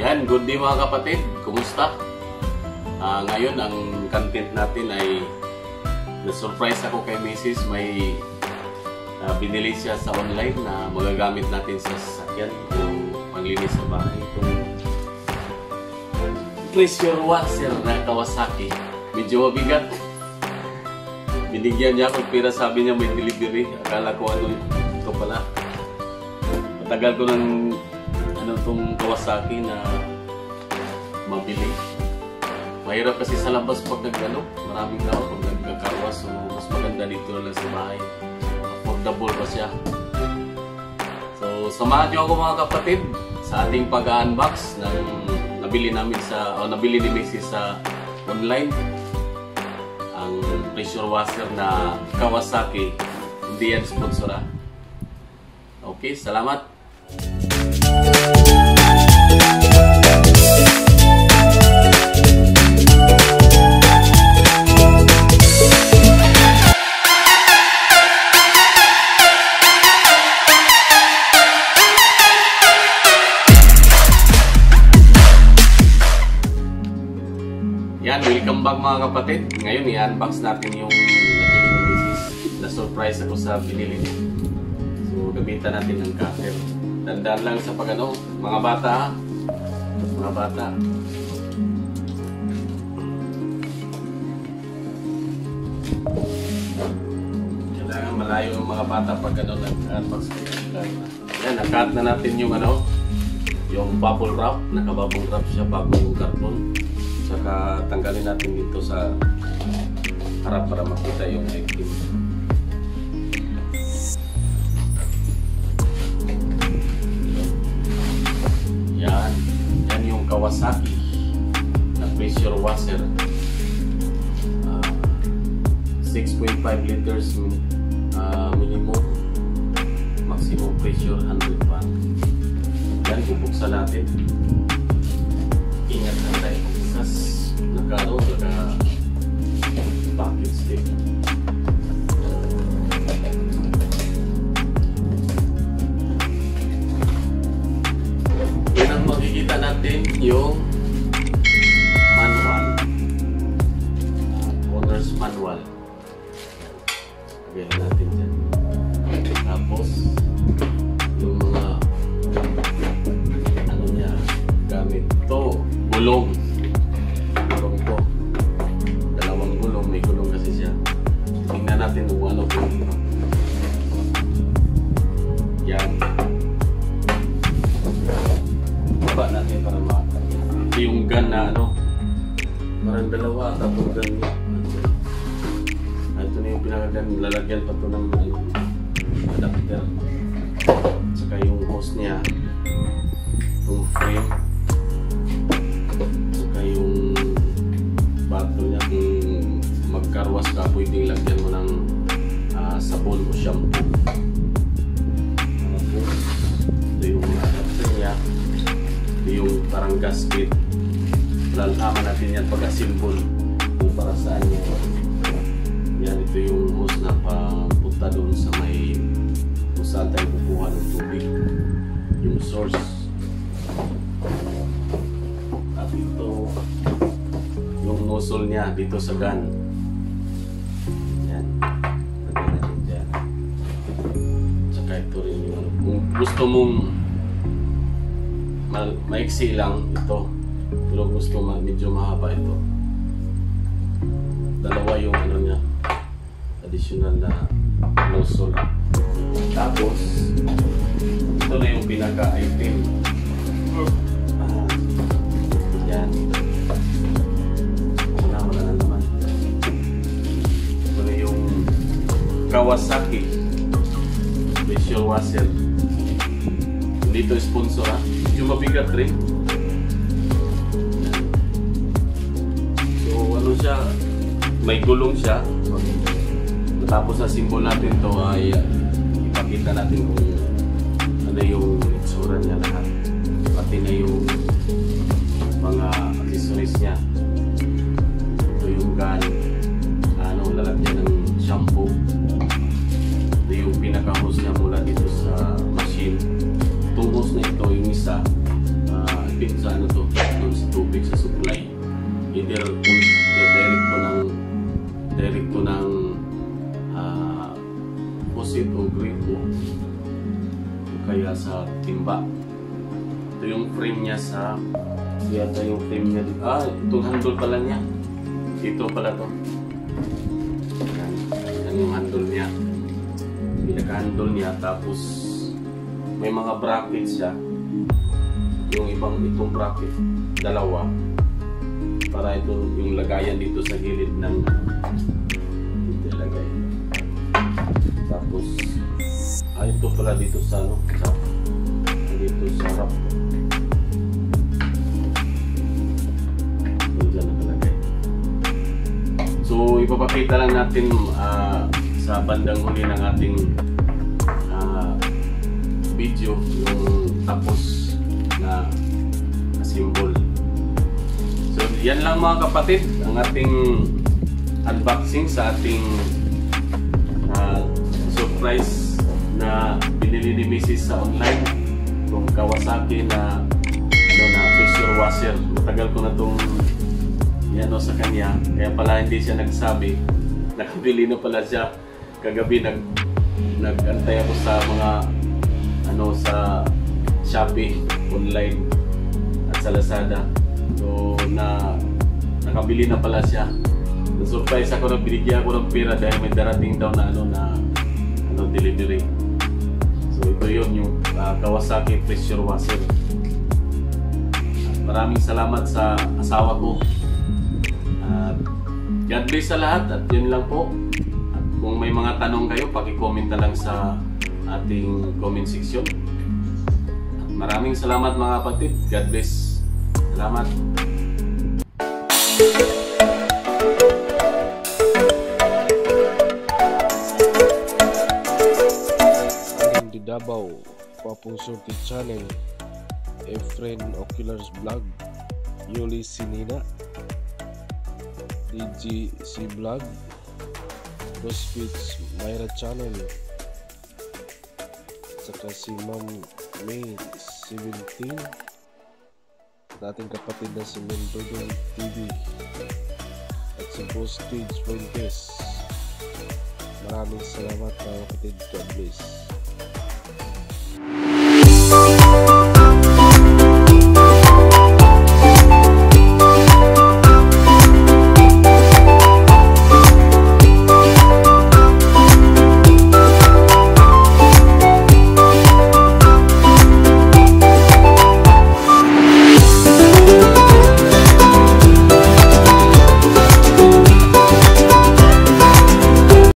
Yan, good day mga kapatid. Kumusta? Ngayon, ang content natin ay na-surprise ako kay Mrs. May binili siya sa online na magagamit natin sa sasakyan o panglinis sa bahay. Itong pressure washer na Kawasaki. Medyo mabigat. Binigyan niya ako pera, sabi niya may delivery. Akala ko ano ito pala. Matagal ko ng itong Kawasaki na mabili. Mahirap kasi sa labas pag maraming tao pag nagkakarwas, so mas maganda dito lang sa bahay. Affordable pa siya. So samahan niyo ako mga kapatid sa ating pag-unbox ng nabili namin nabili ni Mrs. sa online, ang pressure washer na Kawasaki. Hindi yan sponsor. Okay, salamat. Yan, welcome back mga kapatid. Ngayon i-unbox natin yung nabili ni Mrs. Na-surprise ako sa binili niya. So gamitan natin ng cutter. Dandaan lang sa mga bata ha? Mga bata. Kailangan malayo yung mga bata pag nag-unbox. Yan, na-cut na natin yung yung bubble wrap. Naka-bubble wrap siya bago yung karton. Saka tanggalin natin dito sa harap para makita yung item. Yan yung Kawasaki na pressure washer. 6.5 liters minimum, maximum pressure 100 watt. Yan, bubuksan natin. Ingat na tayo bukas. Naka-package stick. Yan ang makikita natin yung manual. Owner's manual. Lagyan natin dyan. Tapos yung mga niya gamit to, gulong. Gulong to. Dalawang gulong. May gulong kasi siya. Tingnan natin kung ano po. Yan. Baba natin para makakita. Ito yung gun na parang dalawa. Tapos gun niya. Ito na yung pinakagan. Lalagyan pa ito ng adapter. Saka yung hose niya. Yung frame. Saka yung bottle niya. Kung magkarwas ka, pwedeng lagyan mo ng sabon o shampoo. Ito yung adapter niya. Ito yung parang gasket. Lalhaman natin yan pag-assemble kung para saan niya. Yan, ito yung hose na papunta doon sa may kung saan tayo kukuha ng tubig. Yung source. At ito yung nozzle niya dito sa gun. Yan. Lagyan natin dyan. Tsaka ito rin yung kung gusto mong maiksi lang ito, pero gusto medyo mahaba ito, dalawa yung niya, additional na nozzle. Tapos ito na yung pinaka-item. Yan. Wala na naman. Ito na yung Kawasaki pressure washer. Hindi ito sponsor ha. Medyo mabigat rin. So siya, may gulong siya. Tapos sa symbol natin to ay ipakita natin kung ano yung itsura niya lahat. Pati na yung mga accessories niya. Ito yung gun, lalagyan ng shampoo. Ito yung pinaka-hose niya mula dito sa machine. Itong hose na ito, yung isa, sa yung frame niya sa yata yung frame niya dito. Itong handle pala niya. Ito pala to. Yan yung handle niya. Pinaka-handle niya. Tapos may mga brackets siya. Yung itong bracket, dalawa. Para ito yung lagayan dito sa gilid ng dito lagay. Tapos ito pala dito sa dito sa harap. Diyan nakalagay. So ipapakita lang natin sa bandang huli ng ating video yung tapos na symbol. So yan lang mga kapatid ang ating unboxing sa ating surprise na binili ni Mrs. sa online, itong Kawasaki na pressure washer. Matagal ko na itong sa kanya, kaya pala hindi siya nagsabi. Nakabili na pala siya kagabi. Nagantay ako sa mga sa Shopee online at sa Lazada. So nakabili na pala siya. Na-surprise ako na binigyan ako ng pera dahil may darating daw na delivery. So ito yun yung Kawasaki pressure washer. Maraming salamat sa asawa ko. God bless sa lahat at yun lang po. At kung may mga tanong kayo, paki-comment na lang sa ating comment section. At maraming salamat mga kapatid. God bless. Salamat. Di Davao, Papusurti Channel, Efren Oculars Vlog, Yuli Sinina, DGC Vlog, Crossfits Myra Channel, saka si Ma'am May 17, dating kapatid na si Mendoza TV, at si Postage Fuentes. Maraming salamat mga kapatid. God bless.